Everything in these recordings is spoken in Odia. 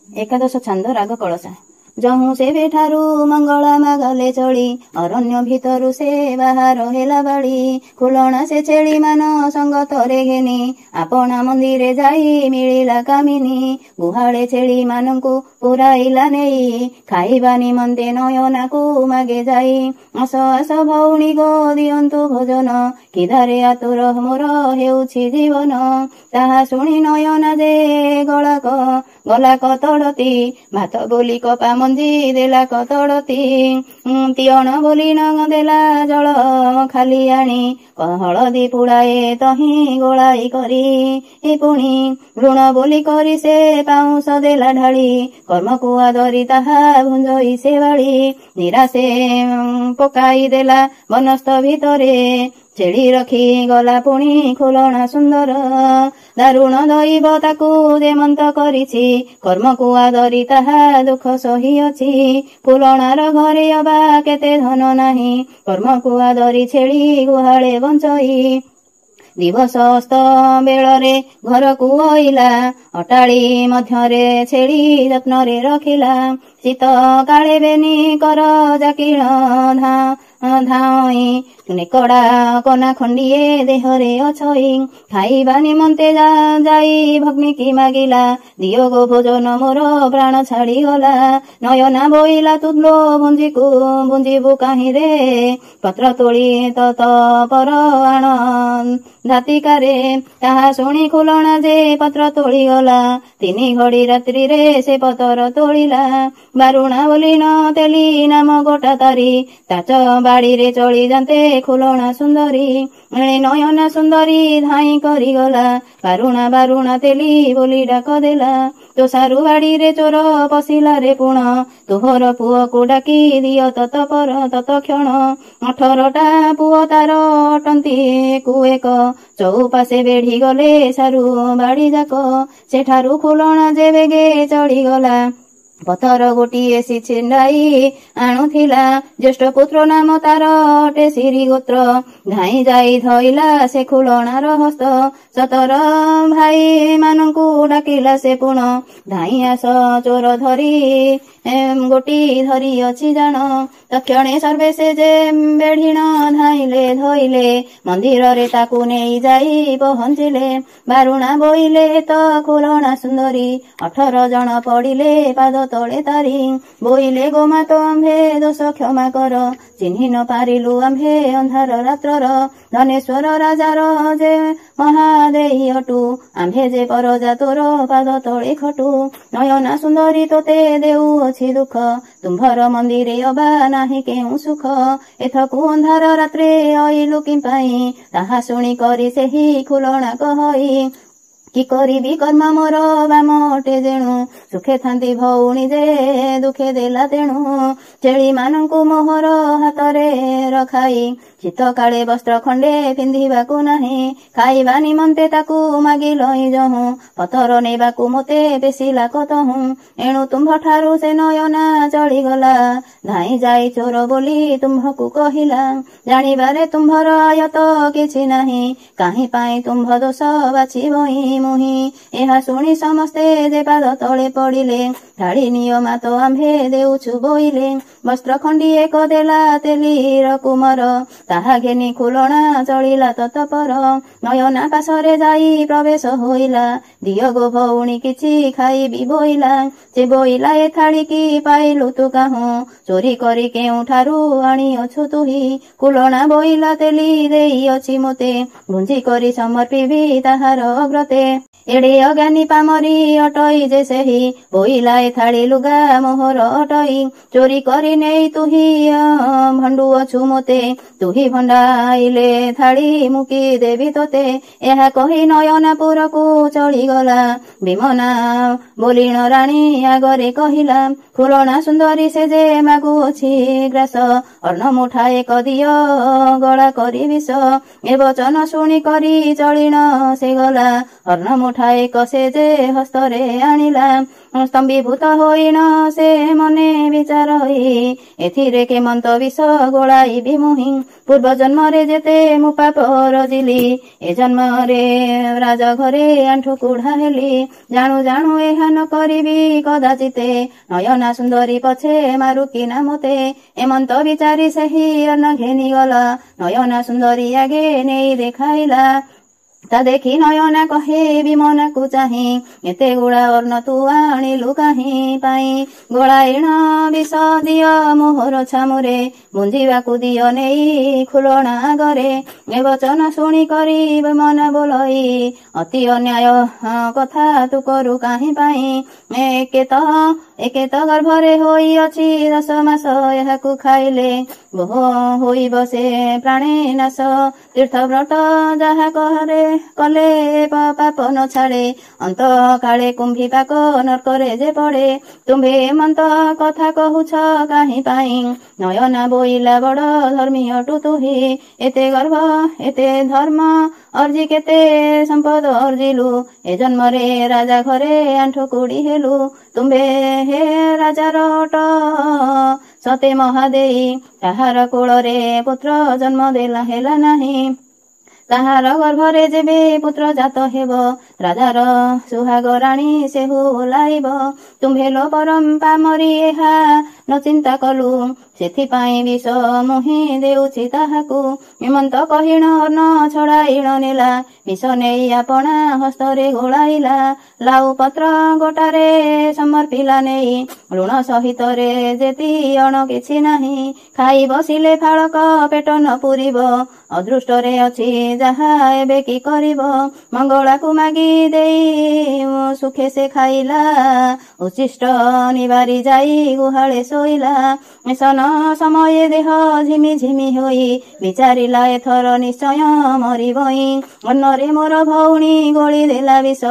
एकादश छांद राग कलसा। जहु सेबे ठारू मंगला मागले चली अरण्य भितरु से बाहर हेला बाड़ी खुलना से छेली मान संग तरे घेनी आपना मंदिरे जाई मिलिला कामिनी गुहाळे छेली मानंकु पुराइला नेई खाइबा निमन्ते नयनाकु मागे जाई आस आस भौणी गो दियन्तु भोजन किधारे आतुर मोर हेउछि जीवन ताहा शुणी नयना जे गलाक तड़ती भात बोली कपा मंजी देला कतड़ती तियण बोली न देला जल खाली आनी हलदी पुड़ाए तही गोलाई करी पुणी ऋण बोली करी से पाउस देला ढाली कर्मकु आदरी ताहा भुंजई से बाड़ी निराशे पकाई देला बनस्थ भितरे छेड़ी रखी गला पुणी खुलना सुंदर दारुण दैव ताकू जेमंत करिछि कर्मकु आदरी ताहा दुख सहिअछि फुलणार घरे अबा केते धन नाही कर्मकु आदरी छेड़ी गुहाळे बंचई दिवस अस्त बेଳରେ घरकु आइला अटाळी मध्यरे छेड़ी यत्नरे रखिला शीत काळे बेनी कर जाकिळ धाई नेकड़ा कना खंडिए देहरे अछई खाइबा निमन्ते जाई भग्नी की मागिला दियो गो भोजन मोर प्राण छाड़ी गला नयना बोइला तुलो भुंजिबु काहि रे पत्र तोली तत पर आण धातिकारे ताहा शुणी खुलना जे पत्र तोली गला 3 घड़ी रात्रि रे से पतर तोलिला बारुणा बोली न तेली नाम गोटा तारी ताच बाड़ी रे चली जाते खुलना सुंदरी नयना सुंदरी धाई करी गला बारुणा तेली बोली डाक देला तो सारू बाड़ी रे चोर पशिला रे पुण तोहर पुओ को डाकी दियो तत पर तत क्षण 18टा पुओ तार अटंती को एक चौपासे बेढ़ी गले सारू बाड़ी जाक सेठारू खुलना जे बेगे चढ़ी गला पथर गोटिए सी छिंडाई आणुथिला ज्येष्ठ पुत्र नाम तार अटे सिरी गोत्र धाई जाई धइला से खुलणार हस्त 17 भाई मानंकु डाकिला से पुण धाई आस चोर धरी गोटी धरी अछि जान तक्षणे सर्वे से जे बेढ़ीण धाइले धइले मंदिर रे ताकू नेई जाई पहुंचिले बारुणा बोइले त खुलना सुंदरी 18 जन पड़िले पाद तले तारी बोइले गोमातो आम्भे दोष क्षमा कर चिन्हि न पारिलु आम्भे अंधार रात्रर धनेश्वर राजार जे महादेई अटु आम्भे जे परजा तोर पाद तले खटु नयना सुंदरी तोते देउ अछि दुख तुम्भर मंदिरे अबा नाही केउ सुख एथकु अंधार रात्रे आइलु कि पाई ताहा शुणी करी सेही खुलना कहई कि करिबी कर्म मोर बाम अटे जेणु सुखे थांती भौणी जे दुखे देला तेणु छेली मानंकु मोहर हातरे रखाई शीत काळे वस्त्र खंडे पिंधिबाकु नाही खाइबा निमन्ते ताकू मागिलई जहु पथर नेबाकु मोते बेसिला कतहु एणु तुम्भ ठारू से नयना चली गला धाई जाई चोर बोली तुम्भकु कहिला जानिबारे तुम्भर आयत किछि नाही काहि पाई तुम्भ दोष बाछिबई मुहि एहा शुणी समस्ते जे पाद तले पड़िले ढाड़ी नियमा तो आम्भे देउछु बोइले वस्त्र खंडी एक देला तेलीर कुमर ताहा घेनी खुलना चलिला ततपर नयना पाशरे जाई प्रवेश होइला दियो गो भौणी किछि खाइबी बोइला से बोइला ए थाली की पाइलु तु काहु चोरी करी केउठारू आनी अछु तुही खुलना बोइला तेली देई अछि मोते भुंजी करी समर्पिबी ताहार अग्रते एड़े अज्ञानी पामरी अटई जे सेही बोइला ए थाली लुगा मोहर अटई चोरी करी नेई तुही भंडु अछु मोते तुही भंडाइले थाली मुकी देवी तोते एहा कही नयना पुरकु चली गला विमना बोलिण राणी आगरे कहिला खुलना सुंदरी से जे मागु अछि ग्रास अर्ण मुठा एक दियो गला करी विष ए वचन शुणी करी चलिण से गला अर्ण मुठा ଉଠାଇ କଷେ ଯେ ହସ୍ତରେ ଆଣିଲା। ସ୍ତମ୍ଭୀଭୂତ ହୋଇନ ସେ ମନେ ବିଚାର ହୋଇ ଏଥିରେ କେମନ୍ତ ବିଷ ଗୋଳାଇବି ମୁହିଁ। ପୂର୍ବ ଜନ୍ମରେ ଯେତେ ମୁଁ ପାପ ରଜିଲି ଏ ଜନ୍ମରେ ରାଜଘରେ ଆଣ୍ଠୁ କୁଢା ହେଲି। ଜାଣୁ ଜାଣୁ ଏହା ନ କରିବି କଦାଚିତେ ନୟନା ସୁନ୍ଦରୀ ପଛେ ମାରୁ କିନା ମୋତେ। ଏମନ୍ତ ବିଚାରି ସେହି ଅନ୍ନ ଘେନିଗଲା ନୟନା ସୁନ୍ଦରୀ ଆଗେ ନେଇ ଦେଖାଇଲା। ତା ଦେଖି ନୟନା କହେ ବିମନାକୁ ଚାହିଁ ଏତେ ଗୁଡ଼ା ଅନ୍ନ ତୁ ଆଣିଲୁ କାହିଁ ପାଇଁ। ଗୋଳାଇଣ ବିଷ ଦିଅ ମୋହର ଛାମୁରେ ବୁଞ୍ଜିବାକୁ ଦିଅ ନେଇ ଖୁଲଣା ଆଗରେ। ଏ ବଚନ ଶୁଣି କରି ବିମନା ବୋଲଇ ଅତି ଅନ୍ୟାୟ କଥା ତୁ କରୁ କାହିଁ ପାଇଁ। ଏକେ ତ ଗର୍ଭରେ ହୋଇଅଛି 10 ମାସ ଏହାକୁ ଖାଇଲେ ହୋଇବ ସେ ପ୍ରାଣେ ନାଶ। ତୀର୍ଥ ବ୍ରତ ଯାହା କଲେ ପାପ ନ ଛାଡ଼େ ଅନ୍ତ କାଳେ କୁମ୍ଭୀ ପାକ ନର୍କରେ ଯେ ପଡ଼େ। ତୁମ୍ଭେ ଏମନ୍ତ କଥା କହୁଛ କାହିଁ ପାଇଁ ନୟନା ବୋଇଲା ବଡ଼ ଧର୍ମୀ ଅଟୁ ତୁହି। ଏତେ ଗର୍ଭ ଏତେ ଧର୍ମ ଅର୍ଜି କେତେ ସମ୍ପଦ ଅର୍ଜିଲୁ ଏ ଜନ୍ମରେ ରାଜା ଘରେ ଆଣ୍ଠୁ କୁଡ଼ି ହେଲୁ। ତୁମ୍ଭେ ହେ ରାଜାର ଅଟ ସତେ ମହାଦେଇ ତାହାର କୋଳରେ ପୁତ୍ର ଜନ୍ମ ଦେଲା ହେଲା ନାହିଁ। ତାହାର ଗର୍ଭରେ ଯେବେ ପୁତ୍ର ଜାତ ହେବ ରାଜାର ସୁହାଗ ରାଣୀ ସେହୁ ଓଲାଇବ। ତୁମ୍ଭେ ଲୋ ପରମ୍ପା ମରି ଏହା ନ ଚିନ୍ତା କଲୁ ସେଥିପାଇଁ ବିଷ ମୁହିଁ ଦେଉଛି ତାହାକୁ। ଏମନ୍ତ କହିଣ ଅନ୍ନ ଛଡ଼ାଇଣ ନେଲା ବିଷ ନେଇ ଆପଣା ହସ୍ତରେ ଗୋଳାଇଲା। ଲାଉ ପତ୍ର ଗୋଟାରେ ସମର୍ପିଲା ନେଇ ଲୁଣ ସହିତରେ ଯେତି ଅଣ କିଛି ନାହିଁ। ଖାଇ ବସିଲେ ଫାଳକ ପେଟ ନ ପୂରିବ ଅଦୃଷ୍ଟରେ ଅଛି ଯାହା ଏବେ କି କରିବ। ମଙ୍ଗଳାକୁ ମାଗି ଦେଇ ସୁଖେ ସେ ଖାଇଲା ଉଚ୍ଛିଷ୍ଟ ନିବାରି ଯାଇ ଗୁହାଳେ ଶୋଇଲା। ମିଶନ ସମୟେ ଦେହ ଝିମି ଝିମି ହୋଇ ବିଚାରିଲା ଏଥର ନିଶ୍ଚୟ ମରିବଇ। ଅନ୍ନରେ ମୋର ଭଉଣୀ ଗୋଳି ଦେଲା ବିଷ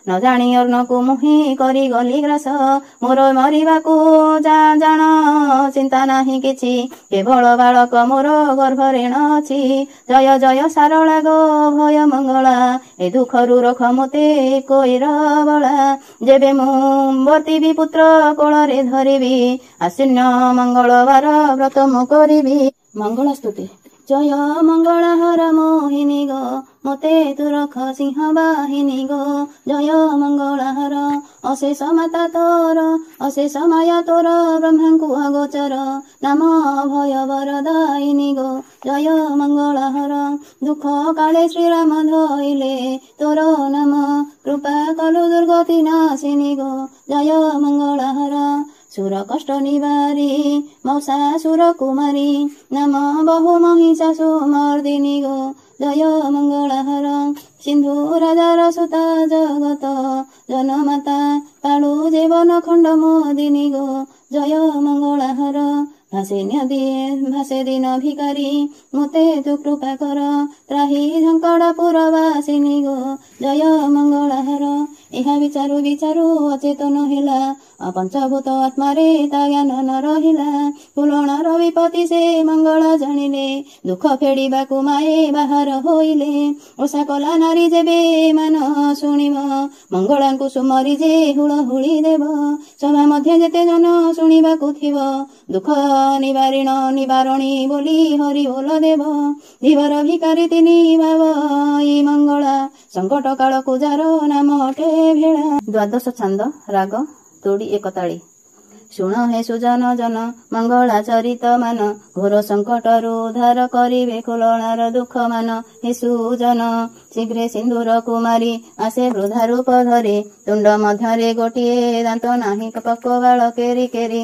ନ ଜାଣି ଅନ୍ନକୁ ମୁହିଁ କରି ଗଲି ଗ୍ରାସ। ମୋର ମରିବାକୁ ଜାଣ ଚିନ୍ତା ନାହିଁ କିଛି କେବଳ ବାଳକ ମୋର ଗର୍ଭରେଣ ଅଛି। ଜୟ ଜୟ ସାରଳା ଗୋ ଭୟ ମଙ୍ଗଳା ଏ ଦୁଃଖରୁ ରଖ ମୋତେ କୋଇର ବଳା। ଯେବେ ମୁଁ ବର୍ତ୍ତିବି ପୁତ୍ର କୋଳରେ ଧରିବି ଆଶ୍ଵିନ ମଙ୍ଗଳବାର ବ୍ରତ ମୁଁ କରିବି। ମଙ୍ଗଳା ସ୍ତୁତି। ଜୟ ମଙ୍ଗଳା ହର ମୋହିନୀ ଗୋ ମୋତେ ତୁ ରଖ ସିଂହ ବାହିନୀ ଗୋ। ଜୟ ମଙ୍ଗଳା ହର ଅଶେଷ ମାତା ତୋର ଅଶେଷ ମାୟା ତୋର ବ୍ରହ୍ମାଙ୍କୁ ଅଗୋଚର ନାମ ଭୟ ବରଦାୟିନୀ ଗୋ। ଜୟ ମଙ୍ଗଳା ହର ଦୁଃଖ କାଳେ ଶ୍ରୀରାମ ଧଇଲେ ତୋର ନାମ କୃପା କଲୁ ଦୁର୍ଗତି ନାଶିନୀ ଗୋ। ଜୟ ମଙ୍ଗଳା ହର ସୁର କଷ୍ଟ ନିବାରି ମୌସାସୁର କୁମାରୀ ନାମ ବହୁ ମହିଷାସୁ ମର୍ଦିନୀ ଗୋ। ଜୟ ମଙ୍ଗଳା ହର ସିନ୍ଧୁ ରାଜାର ସୁତା ଜଗତ ଜନମାତା କାଳୁ ଜୀବନ ଖଣ୍ଡ ମୋଦିନୀ ଗୋ। ଜୟ ମଙ୍ଗଳା ହର ଭାସେ ଦିନ ଭିକାରୀ ମୋତେ ତୁ କୃପା କର ତ୍ରାହି ଝଙ୍କଡ଼ପୁର ବାସିନୀ ଗୋ। ଜୟ ମଙ୍ଗଳା ହର ଏହା ବିଚାରୁ ବିଚାରୁ ଅଚେତନ ହେଲା ପଞ୍ଚଭୂତ ଆତ୍ମାରେ ତା ଜ୍ଞାନ ନ ରହିଲା। ପୁଲଣର ବିପତ୍ତି ସେ ମଙ୍ଗଳା ଜାଣିଲେ ଦୁଃଖ ଫେଡ଼ିବାକୁ ମାଏ ବାହାର ହୋଇଲେ। ଓଷା କଲା ନାରୀ ଯେବେ ମାନ ଶୁଣିବ ମଙ୍ଗଳାଙ୍କୁ ସୁମରି ଯେ ହୁଳ ହୁଳି ଦେବ। ସଭା ମଧ୍ୟ ଯେତେ ଜନ ଶୁଣିବାକୁ ଥିବ ଦୁଃଖ ନିବାରଣୀ ବୋଲି ହରି ବୋଲ ଦେବ। ଧୀବର ଭିକାରୀ ତିନି ଭାବ ଇ ମଙ୍ଗଳା ସଙ୍କଟ କାଳକୁ ଯାର ନାମ ଅଟେ ଭେଳା। ଦ୍ୱାଦଶ ଛାନ୍ଦ ରାଗ ତୋଡ଼ି ଏକତାଳି। ଶୁଣ ହେ ସୁଜନ ଜନ ମଙ୍ଗଳା ଚରିତ ମାନ ଘୋର ସଙ୍କଟରୁ ଉଦ୍ଧାର କରିବେ ଖୁଲଣାର ଦୁଃଖ ମାନ। ହେ ସୁଜନ ଶୀଘ୍ରେ ସିନ୍ଦୁର କୁମାରୀ ଆସେ ବୃଦ୍ଧା ରୂପ ଧରି ତୁଣ୍ଡ ମଧ୍ୟରେ ଗୋଟିଏ ଦାନ୍ତ ନାହିଁ ପକ ବାଳ କେରି କେରି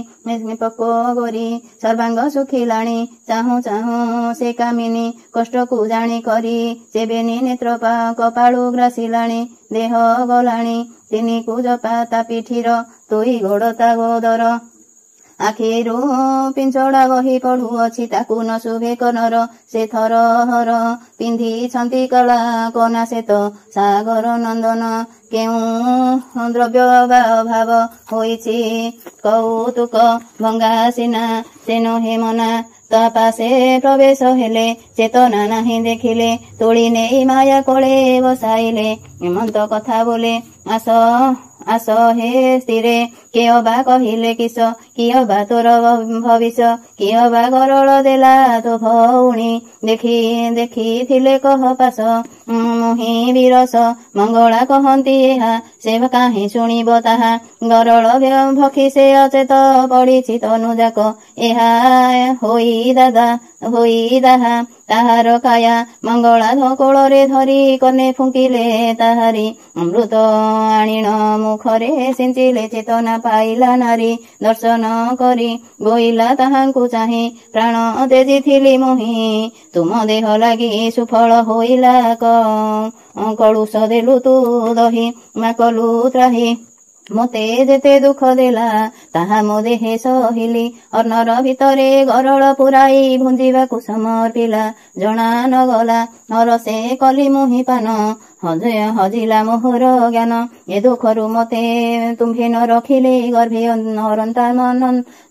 ପକ ଗୋରି ସର୍ବାଙ୍ଗ ଶୁଖିଲାଣି ଚାହୁଁ ଚାହୁଁ ସେ କାମିନୀ କଷ୍ଟକୁ ଜାଣି କରି ସେବେନି ନେତ୍ର କପାଳୁ ଗ୍ରାସିଲାଣି ଦେହ ଗଲାଣି ତିନି କୁଜପା ତା ପିଠିର ତୋଇ ଗୋଡ଼ ତା ଗୋଦର ଆଖିରୁ ପିଞ୍ଚଡ଼ା ବହି ପଢୁଅଛି ତାକୁ ନ ଶୁଭେ କନର। ସେ ଥର ହର ପିନ୍ଧିଛନ୍ତି କଳା କନା ଶ୍ଵେତ ସାଗର ନନ୍ଦନ କେଉଁ ଦ୍ରବ୍ୟ ବା ଅଭାବ ହୋଇଛି କୌତୁକ ଭଙ୍ଗା ସିନା ସେ ନୁହେଁ ମନା ତା ପାଶେ ପ୍ରବେଶ ହେଲେ ଚେତନା ନାହିଁ ଦେଖିଲେ ତୋଳି ନେଇ ମାୟା କୋଳେ ବସାଇଲେ ଏମନ୍ତ କଥା ବୋଲେ ଆସ ଆସ ହେ ସ୍ଥିରେ କିଏ ବା କହିଲେ କିସ କିଏ ବା ତୋର ଭବିଷ୍ୟ କିଏ ବା ଗରଳ ଦେଲା ତୋ ଭଉଣୀ ଦେଖିଥିଲେ କହ ପାଶ ମୁହିଁ ବିରସ ମଙ୍ଗଳା କହନ୍ତି ଏହା ସେ କାହିଁ ଶୁଣିବ ତାହା ଗରଳ ଭକ୍ଷୀ ସେ ଅଚେତ ପଡ଼ିଛି ତନୁଯାକ ଏହା ହୋଇ ଦାହା ତାହାର କାୟା ମଙ୍ଗଳା କୋଳରେ ଧରି କନେ ଫୁଙ୍କିଲେ ତାହାରି ଅମୃତ ଆଣିଣ ମୁଖରେ ସିଞ୍ଚିଲେ ଚେତନା ପାଇଲା ନାରୀ ଦର୍ଶନ କରି ବୋଇଲା ତାହାଙ୍କୁ ଚାହିଁ ପ୍ରାଣ ତେଜିଥିଲି ମୁହିଁ ତୁମ ଦେହ ଲାଗି ସୁଫଳ ହୋଇଲା କଳୁଷ ଦେଲୁ ତୁ ଦହି ମା କଲୁ ତ୍ରାହି ମୋତେ ଯେତେ ଦୁଃଖ ଦେଲା ତାହା ମୋ ଦେହେ ସହିଲି ଅନ୍ନର ଭିତରେ ଗରଳ ପୁରାଇ ଭୁଞ୍ଜିବାକୁ ସମର୍ପିଲା ଜଣା ନଗଲା ହରସେ କଲି ମୁହିଁ ପାନ ହଜିଲା ମୋହର ଜ୍ଞାନ ଏ ଦୁଃଖରୁ ମୋତେ ତୁମ୍ଭେ ନ ରଖିଲେ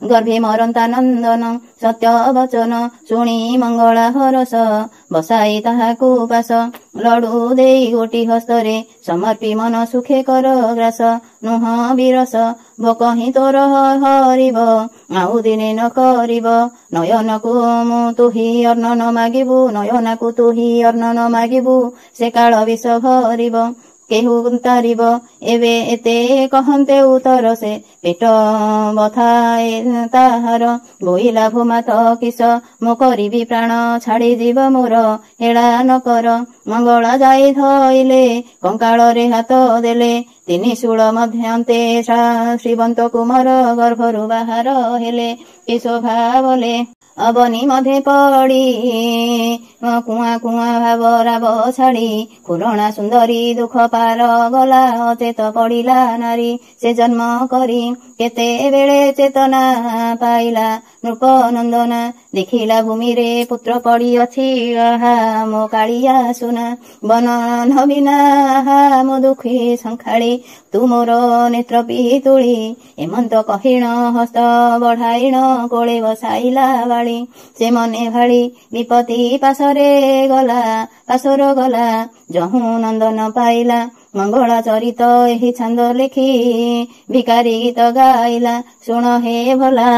ଗର୍ଭେ ମରନ୍ତାନନ୍ଦନ ସତ୍ୟ ବଚନ ଶୁଣି ମଙ୍ଗଳା ହରସ ବସାଇ ତାହାକୁ ପାଶ ଲଡୁ ଦେଇ ଗୋଟି ହସ୍ତରେ ସମର୍ପି ମନ ସୁଖେ କର ଗ୍ରାସ ନୁହ ବିରସ ଭୋକ ହିଁ ତୋର ହରିବ ଆଉ ଦିନେ ନ କରିବ ନୟନକୁ ତୁହି ଅନ୍ନ ନ ମାଗିବୁ ନୟନକୁ ତୁହି ଅନ୍ନ ନ ମାଗିବୁ ସେ କାଳ ବିଷ ଭରିବ କେହୁ ତାରିବ ଏବେ ଏତେ କହନ୍ତେ ଉତ୍ତର ସେ ପେଟ ବଥାଏ ତାହାର ବୋଇଲା ଭୂମାତ କିସ ମୁଁ କରିବି ପ୍ରାଣ ଛାଡ଼ି ଯିବ ମୋର ହେଳା ନ କର ମଙ୍ଗଳା ଯାଇ ଧଇଲେ କଙ୍କାଳରେ ହାତ ଦେଲେ ତିନି ଶୂଳ ମଧ୍ୟନ୍ତେ ଶ୍ରୀବନ୍ତ କୁମାର ଗର୍ଭରୁ ବାହାର ହେଲେ କି ଶୋଭା ବୋଲେ ଅବନି ମଧ୍ୟେ ପଡ଼ି କୁଆଁ କୁଆଁ ଭାବ ରାବ ଛାଡ଼ି ପୁରଣା ସୁନ୍ଦରୀ ଦୁଃଖ ପାର ଗଲା ଅଚେତ ପଡ଼ିଲା ନାରୀ ସେ ଜନ୍ମ କରି କେତେବେଳେ ଚେତନା ପାଇଲା ନୃପ ନନ୍ଦନା ଦେଖିଲା ଭୂମିରେ ପୁତ୍ର ପଡ଼ିଅଛି ଆହା ମୋ କାଳିଆ ସୁନା ବନ ନବୀନା ଆହା ମୋ ଦୁଃଖୀ ସଂଖାଳି ତୁ ମୋର ନେତ୍ର ପିତୁଳି ଏମନ୍ତ କହିଣ ହସ୍ତ ବଢାଇଣ କୋଳେ ବସାଇଲା ବାଳି ସେ ମନେ ଭାଳି ବିପତ୍ତି ପାଶର ଗଲା ଯହୁଁ ନନ୍ଦନ ପାଇଲା ମଙ୍ଗଳା ଚରିତ ଏହି ଛାନ୍ଦ ଲେଖି ଭିକାରୀ ଗୀତ ଗାଇଲା ଶୁଣ ହେ ଭଲା।